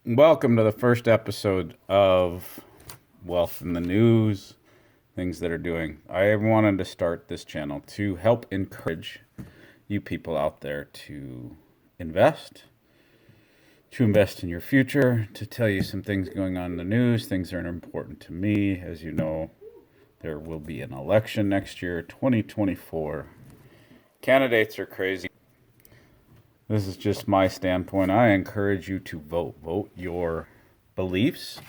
Welcome to the first episode of Wealth in the News, things that are doing. I wanted to start this channel to help encourage you people out there invest, to invest in your future, to tell you some things going on in the news, things that are important to me. As you know, there will be an election next year, 2024. Candidates are crazy. This is just my standpoint. I encourage you to vote. Vote your beliefs.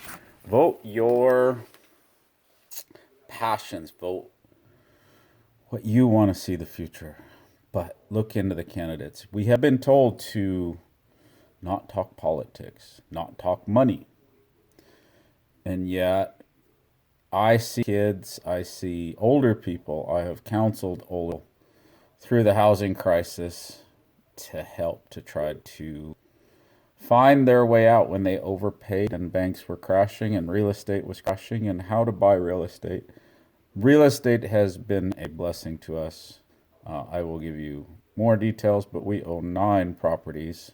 Vote your passions. Vote what you want to see the future. But look into the candidates. We have been told to not talk politics, not talk money. And yet, I see kids, I see older people. I have counseled older through the housing crisis to help to try to find their way out when they overpaid and banks were crashing and real estate was crashing and how to buy real estate. Real estate has been a blessing to us. I will give you more details, but we own 9 properties,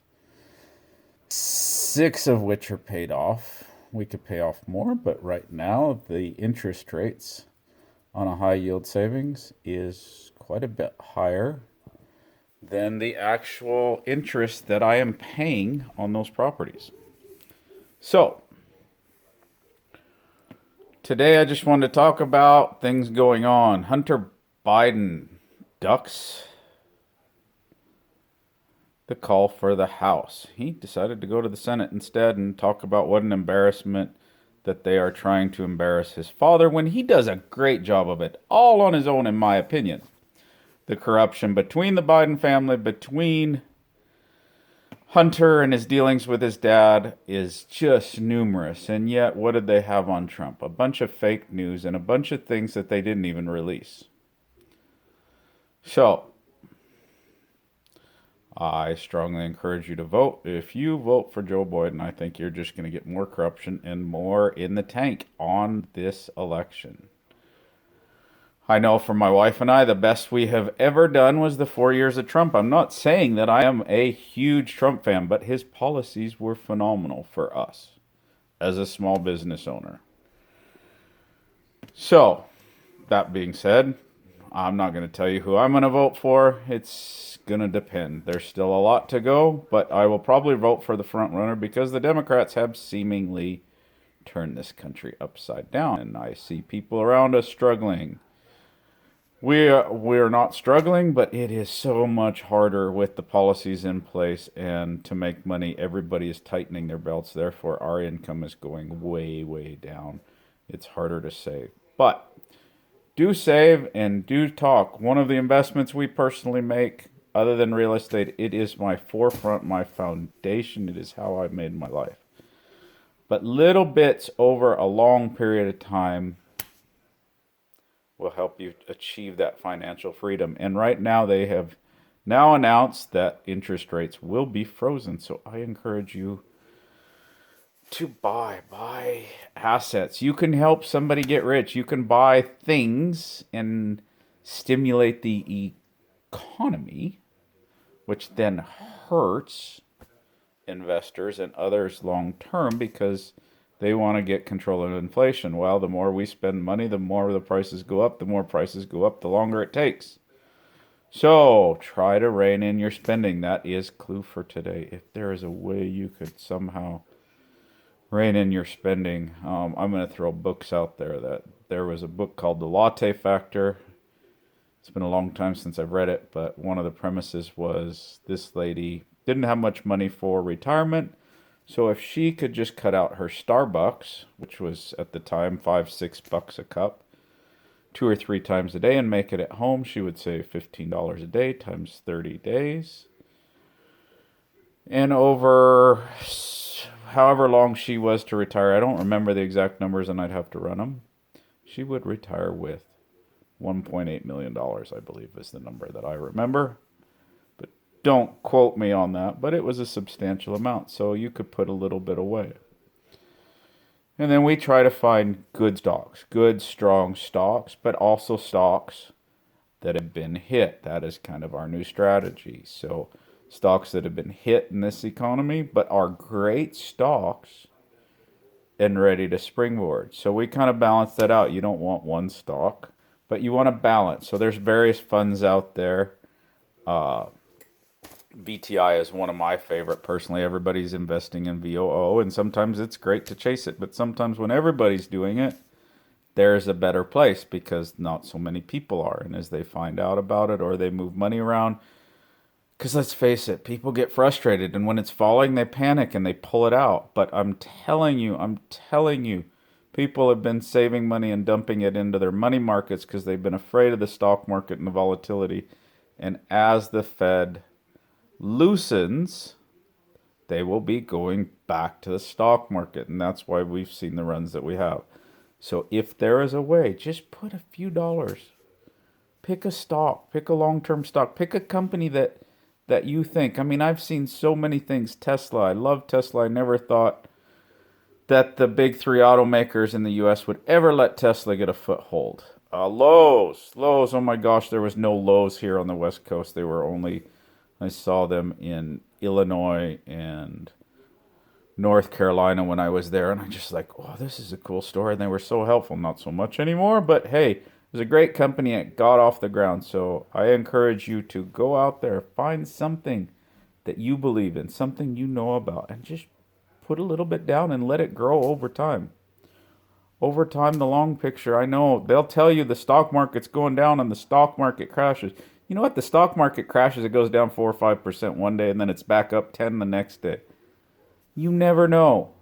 6 of which are paid off. We could pay off more, but right now the interest rates on a high yield savings is quite a bit higher than the actual interest that I am paying on those properties. So, today I just wanted to talk about things going on. Hunter Biden ducks the call for the House. He decided to go to the Senate instead and talk about what an embarrassment that they are trying to embarrass his father when he does a great job of it, all on his own, in my opinion. The corruption between the Biden family, between Hunter and his dealings with his dad is just numerous. And yet, what did they have on Trump? A bunch of fake news and a bunch of things that they didn't even release. So, I strongly encourage you to vote. If you vote for Joe Biden, I think you're just going to get more corruption and more in the tank on this election. I know for my wife and I, the best we have ever done was the 4 years of Trump. I'm not saying that I am a huge Trump fan, but his policies were phenomenal for us as a small business owner. So, that being said, I'm not going to tell you who I'm going to vote for. It's going to depend. There's still a lot to go, but I will probably vote for the front runner because the Democrats have seemingly turned this country upside down. And I see people around us struggling. We're not struggling, but it is so much harder with the policies in place, and to make money, everybody is tightening their belts. Therefore, our income is going way, way down. It's harder to save. But do save and do talk. One of the investments we personally make, other than real estate, it is my forefront, my foundation. It is how I've made my life. But little bits over a long period of time will help you achieve that financial freedom. And right now they have now announced that interest rates will be frozen. So I encourage you to buy assets. You can help somebody get rich. You can buy things and stimulate the economy, which then hurts investors and others long term because they want to get control of inflation. Well, the more we spend money, the more the prices go up. The more prices go up, the longer it takes. So try to rein in your spending. That is clue for today. If there is a way you could somehow rein in your spending, I'm going to throw books out there. That there was a book called The Latte Factor. It's been a long time since I've read it, but one of the premises was this lady didn't have much money for retirement. So if she could just cut out her Starbucks, which was at the time $5-6 a cup, 2 or 3 times a day and make it at home, she would save $15 a day times 30 days. And over however long she was to retire, I don't remember the exact numbers and I'd have to run them, she would retire with $1.8 million, I believe is the number that I remember. Don't quote me on that, but it was a substantial amount, so you could put a little bit away. And then we try to find good stocks, good, strong stocks, but also stocks that have been hit. That is kind of our new strategy. So stocks that have been hit in this economy, but are great stocks and ready to springboard. So we kind of balance that out. You don't want one stock, but you want to balance. So there's various funds out there. VTI is one of my favorite personally. Everybody's investing in VOO, and sometimes it's great to chase it, but sometimes when everybody's doing it, there's a better place because not so many people are. And as they find out about it or they move money around, because let's face it, people get frustrated, and when it's falling, they panic and they pull it out. But I'm telling you, people have been saving money and dumping it into their money markets because they've been afraid of the stock market and the volatility. And as the Fed loosens, they will be going back to the stock market. And that's why we've seen the runs that we have. So if there is a way, just put a few dollars. Pick a stock, pick a long-term stock, pick a company that you think. I mean, I've seen so many things. Tesla, I love Tesla. I never thought that the big three automakers in the US would ever let Tesla get a foothold. Lowe's, oh my gosh, there was no Lowe's here on the West Coast. They were only, I saw them in Illinois and North Carolina when I was there, and I just like, oh, this is a cool store, and they were so helpful. Not so much anymore, but hey, it was a great company. It got off the ground, so I encourage you to go out there, find something that you believe in, something you know about, and just put a little bit down and let it grow over time. Over time, the long picture, I know they'll tell you the stock market's going down and the stock market crashes. You know what? The stock market crashes, it goes down 4 or 5% one day, and then it's back up 10 the next day. You never know.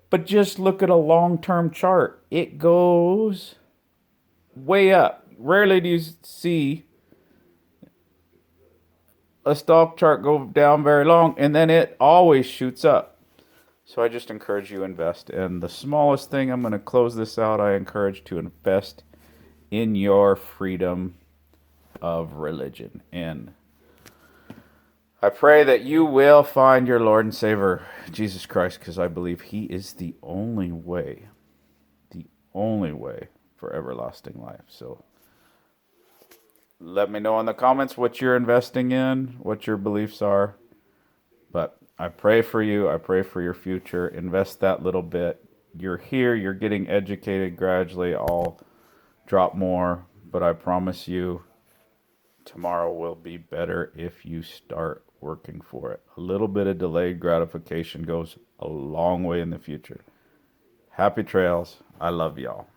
But just look at a long-term chart. It goes way up. Rarely do you see a stock chart go down very long, and then it always shoots up. So I just encourage you to invest. And the smallest thing, I'm going to close this out, I encourage to invest in your freedom of religion. And I pray that you will find your Lord and Savior, Jesus Christ, because I believe He is the only way for everlasting life. So let me know in the comments what you're investing in, what your beliefs are. But I pray for you. I pray for your future. Invest that little bit. You're here. You're getting educated gradually. I'll drop more, but I promise you tomorrow will be better if you start working for it. A little bit of delayed gratification goes a long way in the future. Happy trails. I love y'all.